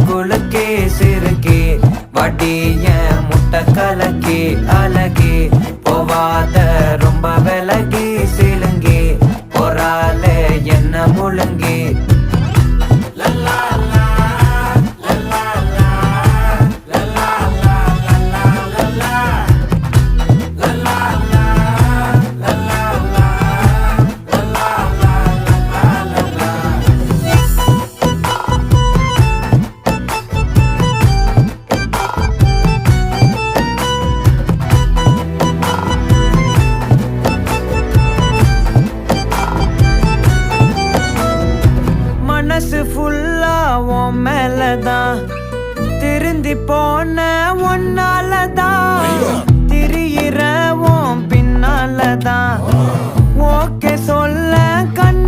குலுக்கி சிறுக்கி வடிய முட்டை கலக்கி அழகி போவாத ரொம்ப விலகி சிலுங்கி பொறாலே என்ன முழுங்கி மனசு ஃபுல்லா உன் மேலதான் திருந்தி போன ஒன்னாலதான் திரியிற உன் பின்னாலதான் ஓகே சொல்ல கண்